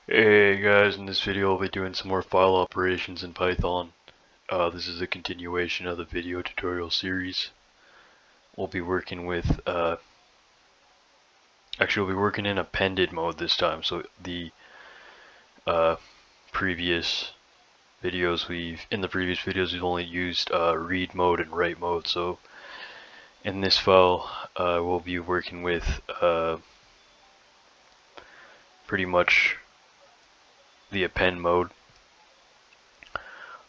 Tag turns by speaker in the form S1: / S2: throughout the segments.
S1: Hey guys, in this video I'll be doing some more file operations in Python. This is a continuation of the video tutorial series. We'll be working with, actually we'll be working in appended mode this time. So the previous videos we've only used read mode and write mode. So in this file we'll be working with pretty much the append mode.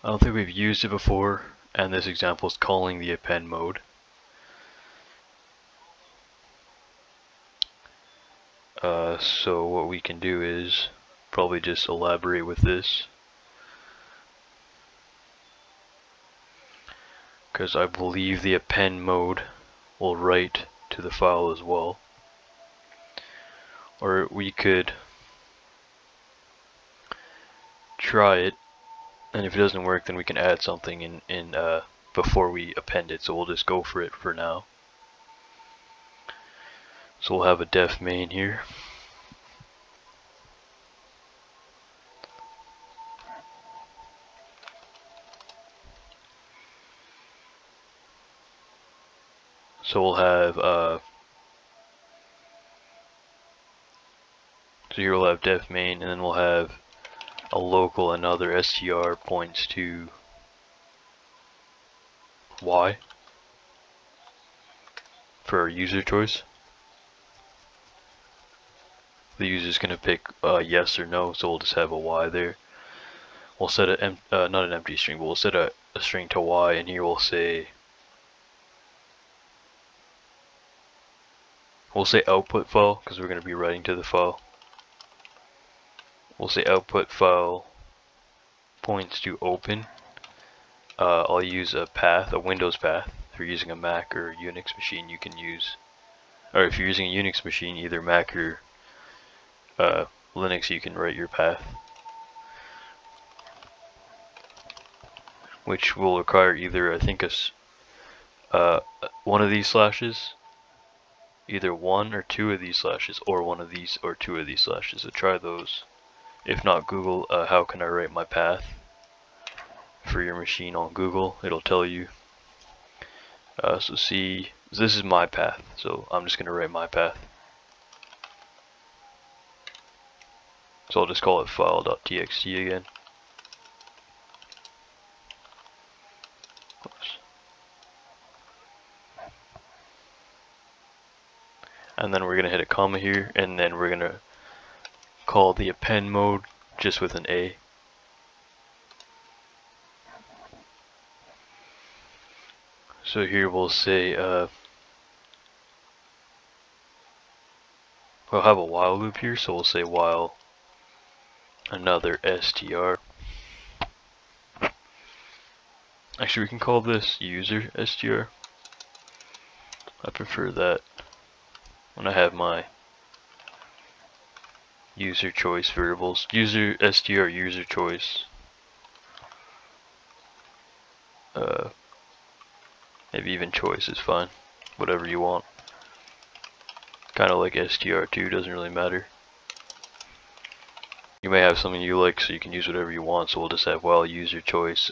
S1: I don't think we've used it before, and this example is calling the append mode. So what we can do is probably just elaborate with this, because I believe the append mode will write to the file as well. Or we could try it, and if it doesn't work then we can add something in before we append it, so we'll just go for it for now. So we'll have a def main here. So we'll have so here we'll have def main, and then we'll have a local another str points to y for our user choice. The user's gonna pick yes or no, so we'll just have a y there. We'll set a not an empty string, but we'll set a string to y, and here we'll say output file because we're going to be writing to the file. We'll say output file points to open. I'll use a path, a Windows path. If you're using a Mac or a Unix machine, you can use, or if you're using a Unix machine, either Mac or Linux, you can write your path, which will require either, I think, one of these slashes, either one or two of these slashes, or one of these or two of these slashes. So try those. If not, Google how can I write my path for your machine on Google. It'll tell you. So see, this is my path, so I'm just going to write my path. So I'll just call it file.txt again. Oops. And then we're going to hit a comma here, and then we're going to call the append mode just with an A. So here we'll say, we'll have a while loop here, so we'll say while another str. Actually, we can call this user str. I prefer that when I have my user choice variables. User str user choice. Maybe even choice is fine. Whatever you want. Kind of like str2, doesn't really matter. You may have something you like, so you can use whatever you want. So we'll just have while user choice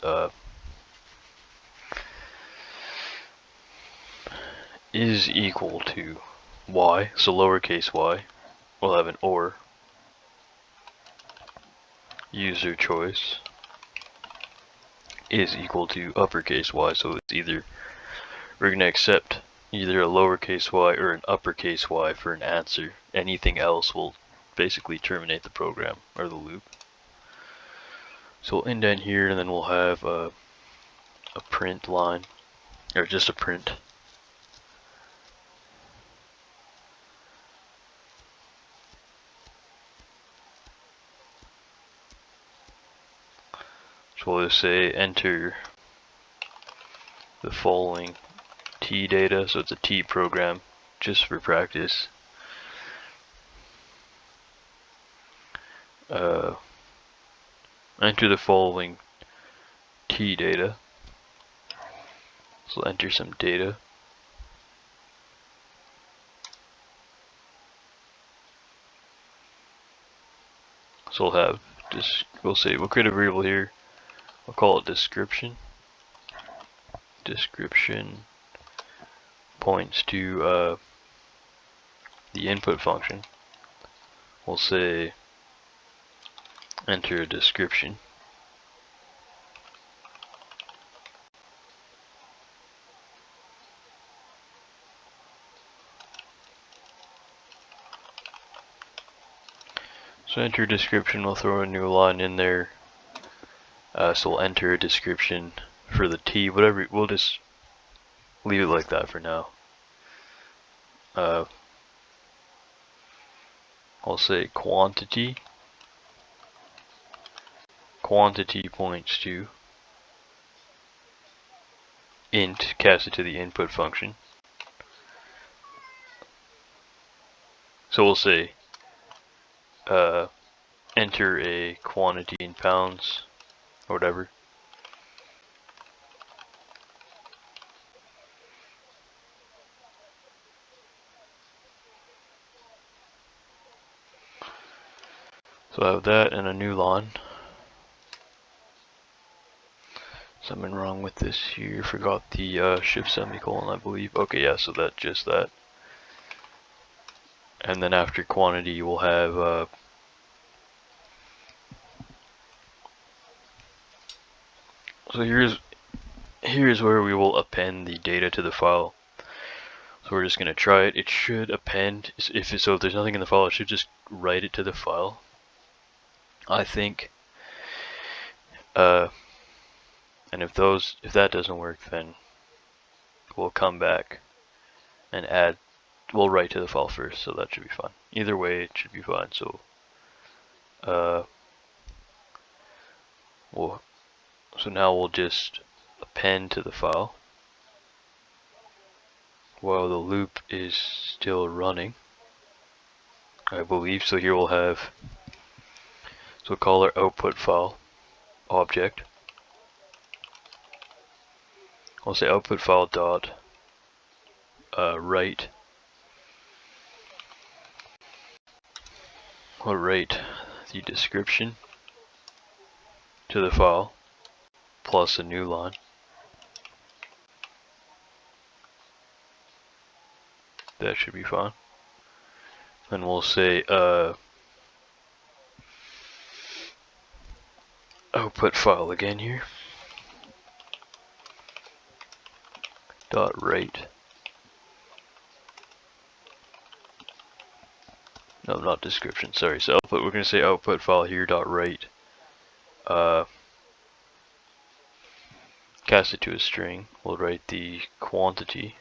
S1: is equal to y, so lowercase y. We'll have an or user choice is equal to uppercase y, so it's either we're going to accept either a lowercase y or an uppercase y for an answer. Anything else will basically terminate the program or the loop. So we'll indent here, and then we'll have a print line, or just a print. So we'll just say enter the following T data, so it's a T program, just for practice. Enter the following T data. So enter some data. So we'll have we'll say we'll create a variable here. We'll call it description. Description points to the input function. We'll say enter a description. So enter a description, we'll throw a new line in there. So we'll enter a description for the t, whatever, we'll just leave it like that for now. I'll say quantity. Quantity points to int, cast it to the input function. So we'll say enter a quantity in pounds or whatever. So I have that and a new line. Something wrong with this here. Forgot the shift semicolon, I believe. Okay, yeah, so that's just that. And then after quantity, we'll have so here's where we will append the data to the file. So we're just gonna try it. It should append. If there's nothing in the file, it should just write it to the file, I think. And if that doesn't work, then we'll come back and we'll write to the file first, so that should be fine. Either way, it should be fine. So now we'll just append to the file while the loop is still running, I believe. So here we'll have, so we'll call our output file object. I'll say output file dot write. We'll write the description to the file plus a new line. That should be fine. Then we'll say output file again here. Dot write. No, not description. Sorry. So output. We're going to say output file here. Dot write. Cast it to a string. We'll write the quantity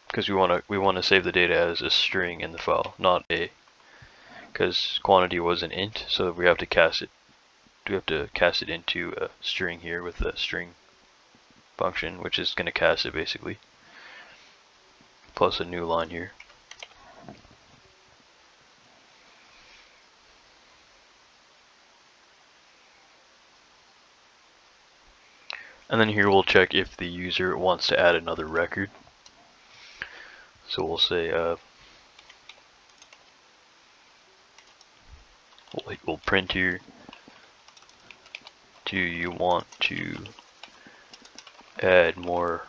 S1: because we want to save the data as a string in the file, not a. Because quantity was an int, so we have to cast it. We have to cast it into a string here with the string function, which is going to cast it basically, plus a new line here. And then here we'll check if the user wants to add another record. So we'll say we'll print here, do you want to add more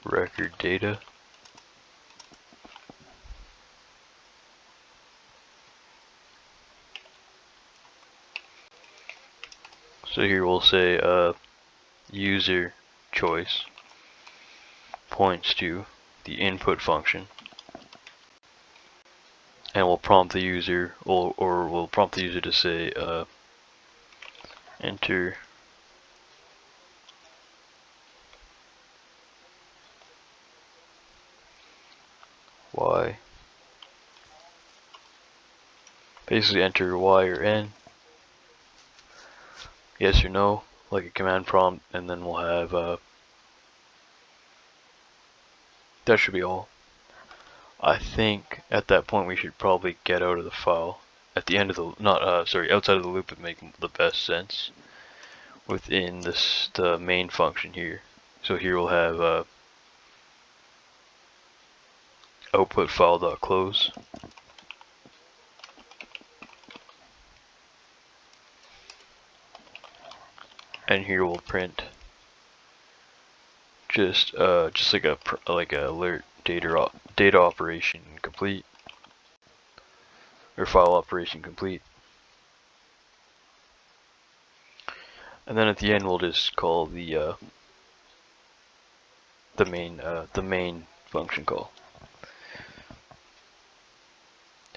S1: record data? So here we'll say user choice points to the input function, and we'll prompt the user, or we'll prompt the user to say enter y. Basically enter y or n, yes or no, like a command prompt, and then we'll have that should be all. I think at that point we should probably get out of the file. At the end of the, outside of the loop would make the best sense within the main function here. So here we'll have output file.close. and here we'll print just like a alert data operation complete, or file operation complete. And then at the end we'll just call the main function call.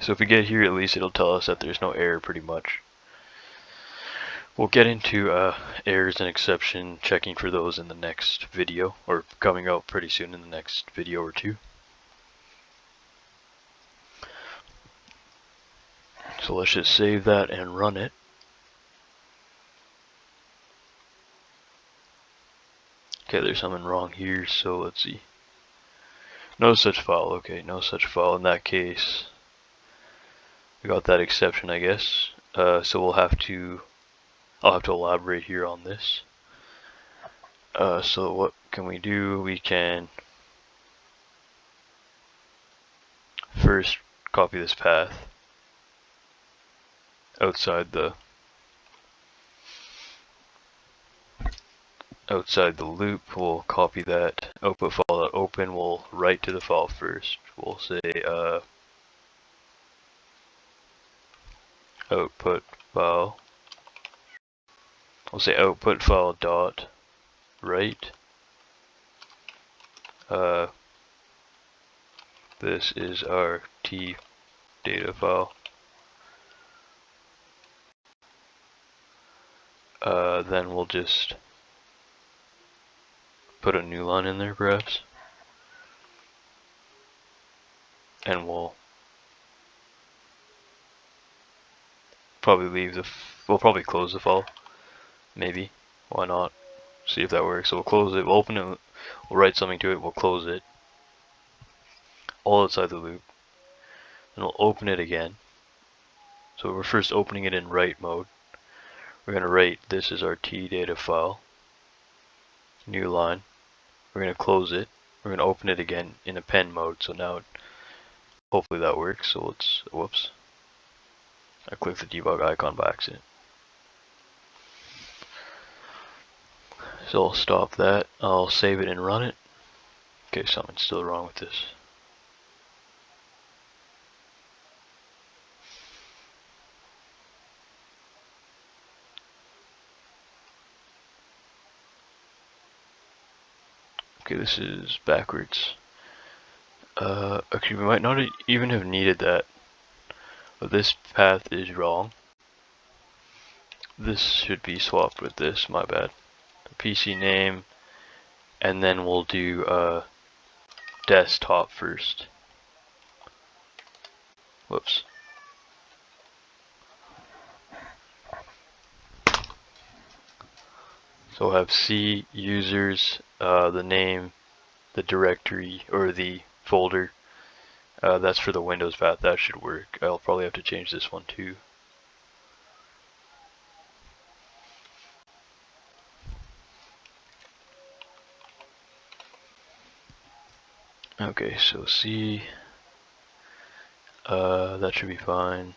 S1: So if we get here, at least it'll tell us that there's no error pretty much. We'll get into errors and exception checking for those in the next video, or coming out pretty soon in the next video or two. So let's just save that and run it. Okay, there's something wrong here, so let's see. No such file. Okay, no such file. In that case, we got that exception, I guess. So I'll have to elaborate here on this. So what can we do? We can first copy this path outside the loop. We'll copy that output file.open. We'll write to the file first. We'll say output file. We'll say output file dot write. This is our T data file. Then we'll just put a new line in there perhaps, and we'll probably we'll probably close the file, maybe, why not, see if that works. So we'll close it, we'll open it, we'll write something to it, we'll close it, all outside the loop, and we'll open it again. So we're first opening it in write mode. We're going to write, this is our T data file, new line. We're going to close it. We're going to open it again in append mode. So now, hopefully that works. So let's, whoops. I clicked the debug icon by accident. So I'll stop that. I'll save it and run it. Okay, something's still wrong with this. Okay, this is backwards. Actually, we might not even have needed that, but this path is wrong. This should be swapped with this, my bad. The PC name, and then we'll do desktop first. Whoops. So we'll have C users, the name, the directory, or the folder. That's for the Windows path, that should work. I'll probably have to change this one too. Okay, so C, that should be fine.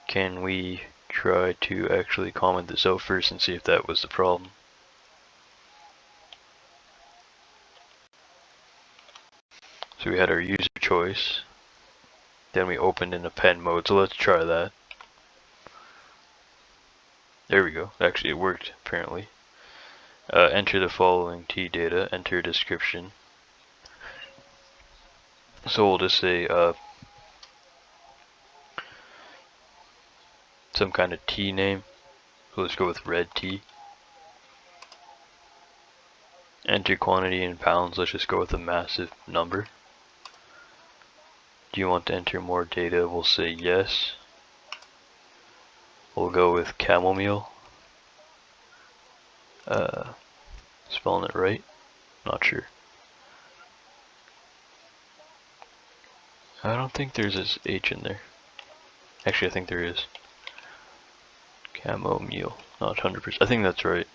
S1: Can we try to actually comment this out first and see if that was the problem? So we had our user choice, then we opened in append mode, so let's try that. There we go, actually it worked apparently. Enter the following T data, enter description. So we'll just say some kind of T name. So let's go with red T. Enter quantity in pounds, let's just go with a massive number. Do you want to enter more data? We'll say yes. We'll go with chamomile. Spelling it right? Not sure. I don't think there's this H in there. Actually, I think there is. Chamomile, not 100%. I think that's right.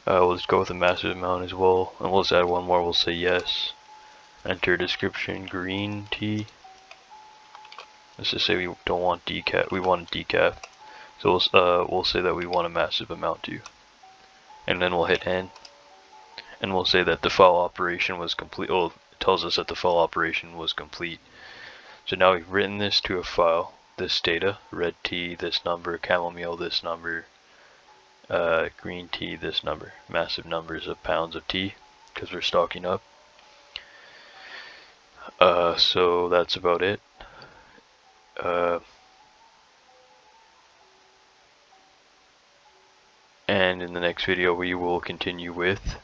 S1: We'll just go with a massive amount as well, and we'll just add one more. We'll say yes. Enter description green tea. Let's just say we don't want decaf. We want decaf. So we'll say that we want a massive amount to, and then we'll hit N, and we'll say that the file operation was complete. Oh, it tells us that the file operation was complete. So now we've written this to a file, this data, red tea, this number, chamomile, this number, green tea, this number, massive numbers of pounds of tea, because we're stocking up. So that's about it. And in the next video we will continue with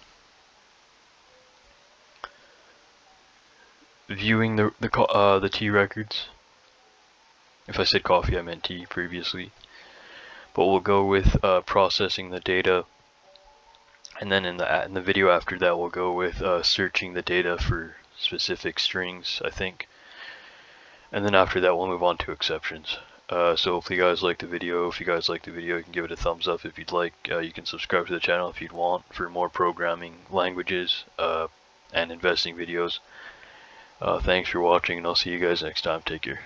S1: viewing the tea records. If I said coffee, I meant tea previously. But we'll go with processing the data, and then in the video after that we'll go with searching the data for specific strings, I think. And then after that we'll move on to exceptions. So if you guys liked the video, you can give it a thumbs up if you'd like. You can subscribe to the channel if you'd want for more programming languages and investing videos. Thanks for watching, and I'll see you guys next time. Take care.